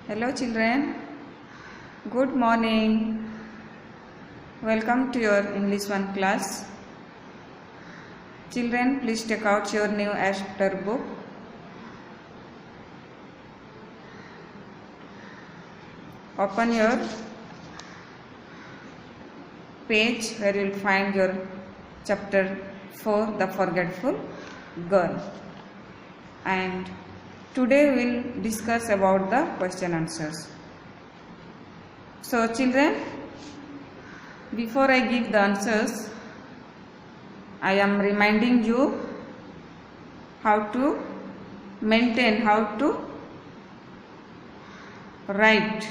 Hello children, good morning. Welcome to your English 1 class. Children, please take out your new Astor book. Open your page where you will find your chapter 4, The Forgetful Girl. And today we will discuss about the question answers. So children, before I give the answers, I am reminding you how to maintain, how to write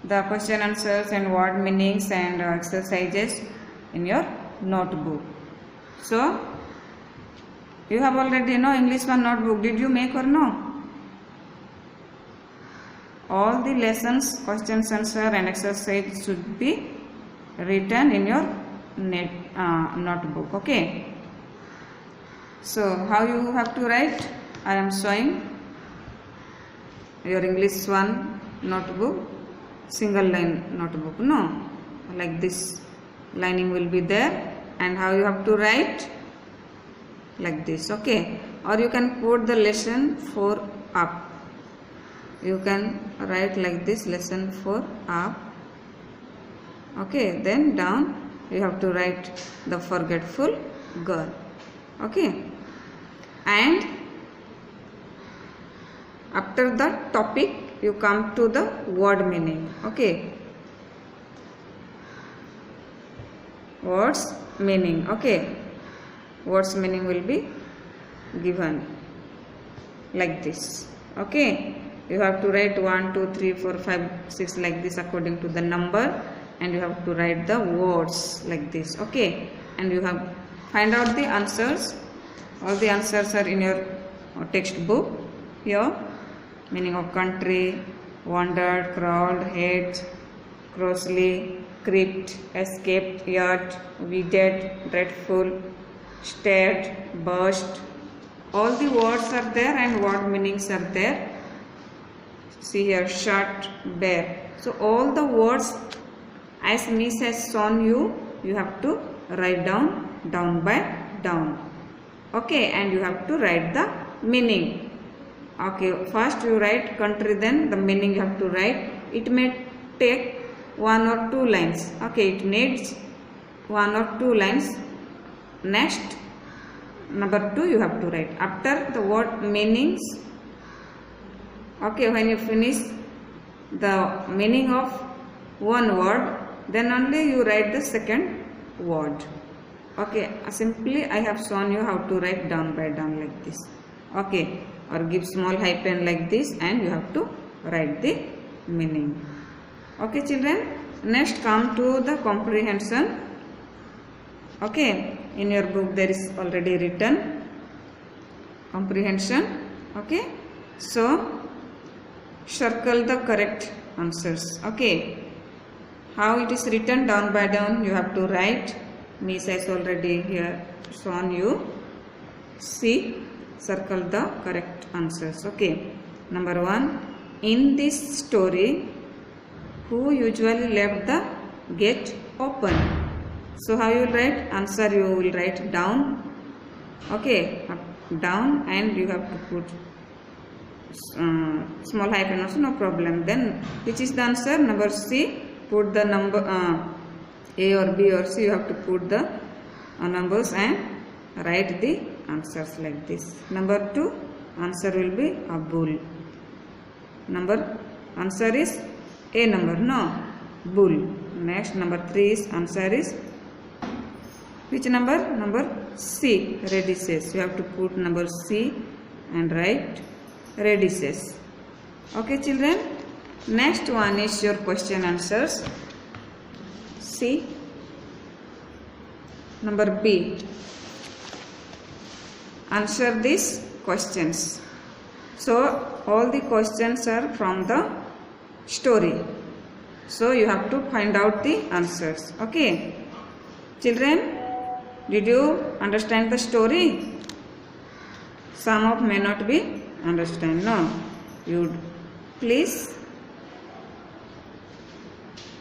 the question answers and word meanings and exercises in your notebook. So you have already know English 1 notebook. Did you make or no? All the lessons, questions, answer and exercise should be written in your notebook. Okay. So how you have to write? I am showing your English 1 notebook, single line notebook. No, like this lining will be there, and how you have to write? Like this. Okay, or you can put the lesson 4 up. You can write like this, lesson 4 up. Okay, then down you have to write The Forgetful Girl. Okay, and after the topic you come to the word meaning. Okay, words meaning. Okay, words meaning will be given like this. Okay, you have to write 1, 2, 3, 4, 5, 6 like this according to the number, and you have to write the words like this. Okay, and you have find out the answers. All the answers are in your textbook. Here, meaning of country, wandered, crawled, hid, closely, crept, escaped, yet, weeded, dreadful, stared, burst. All the words are there and word meanings are there. See here, shut, bare. So all the words as Miss has shown you, you have to write down by down. Okay, and you have to write the meaning. Okay, first you write country, then the meaning you have to write. It may take 1 or 2 lines. Okay, it needs 1 or 2 lines. Next, number 2 you have to write. After the word meanings, okay, when you finish the meaning of one word, then only you write the second word. Okay, simply I have shown you how to write down by down like this. Okay, or give small hyphen like this, and you have to write the meaning. Okay children, next come to the comprehension. Okay, in your book there is already written comprehension. Okay, so circle the correct answers. Okay, how it is written down by down you have to write. Miss has already here shown you. See, circle the correct answers. Okay, number 1, in this story who usually left the gate open? So how you will write? Answer you will write down. Okay, down, and you have to put small hyphen also, no problem. Then which is the answer? Number C. Put the number A or B or C. You have to put the numbers and write the answers like this. Number 2, answer will be a bull. Answer is A number, no, bull. Next, number 3 is answer is which number? Number C, radishes. You have to put number C and write radishes. Okay children, next one is your question answers. See, number B, answer these questions. So all the questions are from the story, so you have to find out the answers. Okay children, did you understand the story? Some of may not be understand? No. You please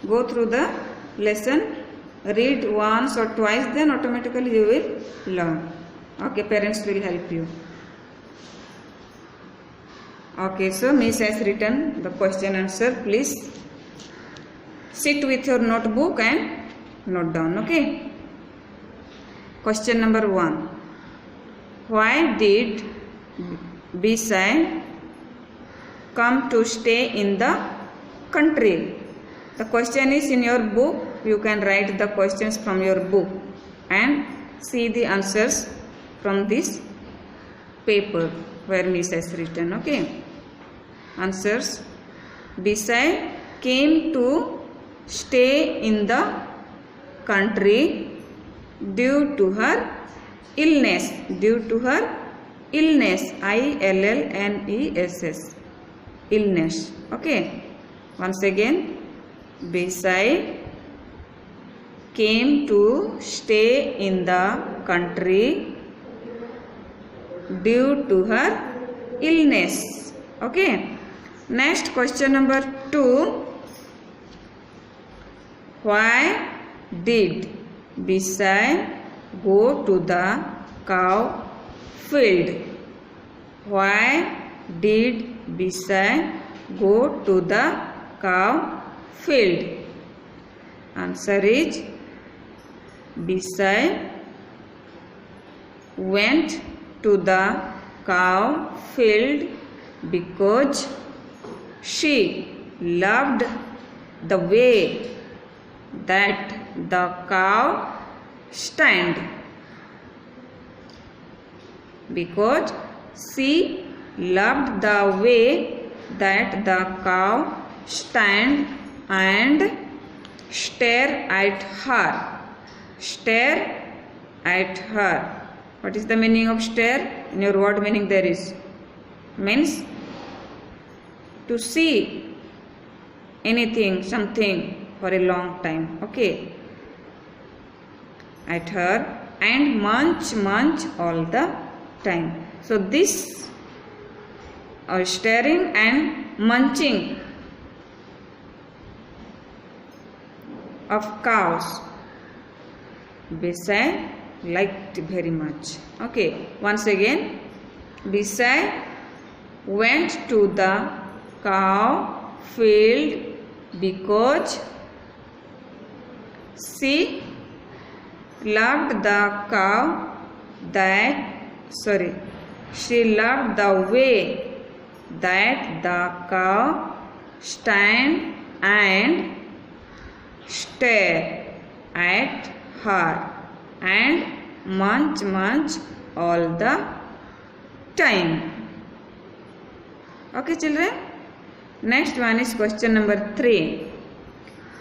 go through the lesson, read once or twice, then automatically you will learn. Okay, parents will help you. Okay, so Miss has written the question answer. Please sit with your notebook and note down. Okay. Question number 1. Why did Bisai come to stay in the country? The question is in your book. You can write the questions from your book and see the answers from this paper where Miss has written. Okay. Answers. Bisai came to stay in the country due to her illness. Due to her illness. ILLNESS. Illness. Okay. Once again. Bisai came to stay in the country due to her illness. Okay. Next, question number 2. Why did Bisai go to the cow field? Why did Bisai go to the cow field? Answer is Bisai went to the cow field because she loved the way that the cow stand. Because she loved the way that the cow stand and stare at her. Stare at her. What is the meaning of stare? In your word meaning there is. Means to see anything, something for a long time. Okay. At her and munch all the time. So this staring and munching of cows Bisai liked very much. Okay. Once again, Bisai went to the cow field because she loved the cow she loved the way that the cow stand and stare at her and munch all the time. Okay, children. Next one is question number 3.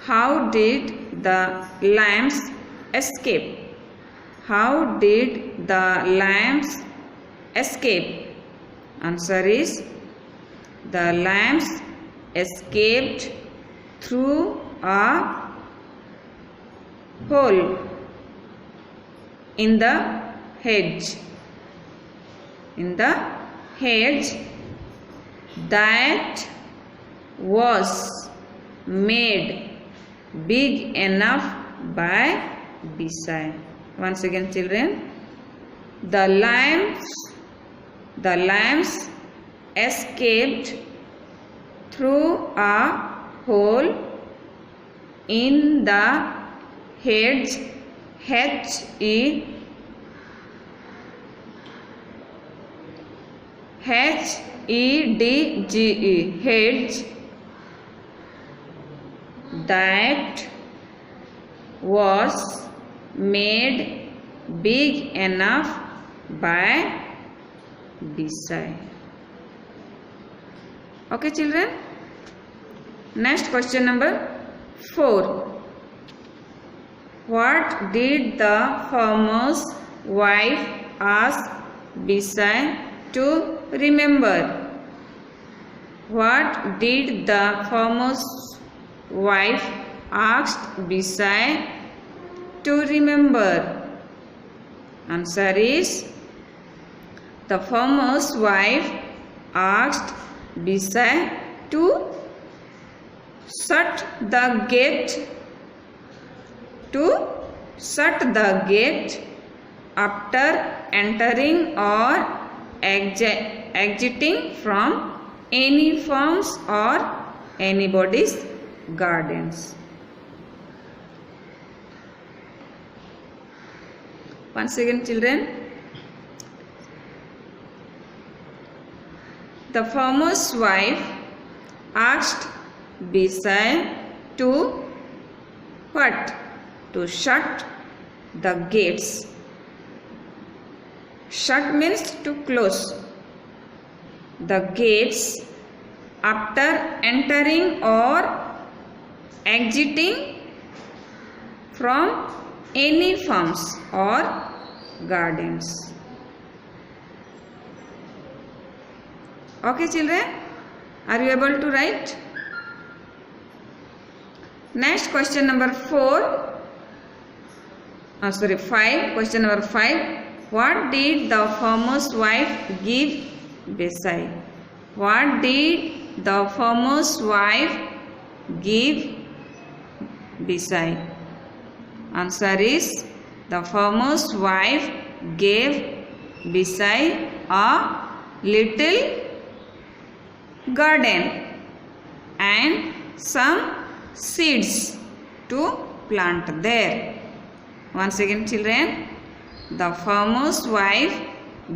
How did the lambs escape? How did the lambs escape? Answer is the lambs escaped through a hole in the hedge. In the hedge that was made big enough by Bisai. Once again, children, the lambs escaped through a hole in the hedge, hedge that was made big enough by Bisai. Okay, children. Next, question number 4. What did the farmer's wife ask Bisai to remember? What did the farmer's wife ask Bisai to remember? Answer is the farmer's wife asked Bisai to shut the gate after entering or exiting from any farms or anybody's gardens. Once again, children. The farmer's wife asked Bisai to what? To shut the gates. Shut means to close the gates after entering or exiting from any farms or gardens. Okay, children, are you able to write? Next, question number 5. Question number 5. What did the farmer's wife give Bisai? What did the farmer's wife give Bisai? Answer is, the farmer's wife gave Bisai a little garden and some seeds to plant there. Once again, children, the farmer's wife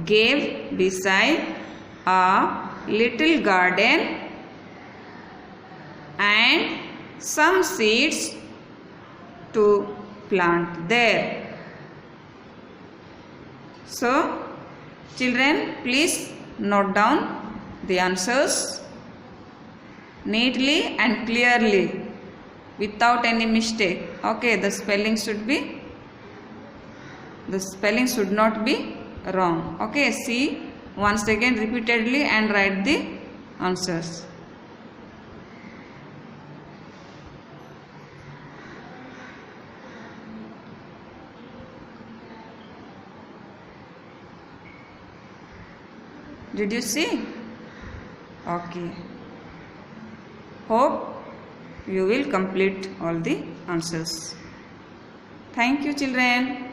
gave Bisai a little garden and some seeds to plant there. So, children, please note down the answers neatly and clearly without any mistake. Okay, the spelling should not be wrong. Okay, see once again repeatedly and write the answers. Did you see? Okay. Hope you will complete all the answers. Thank you, children.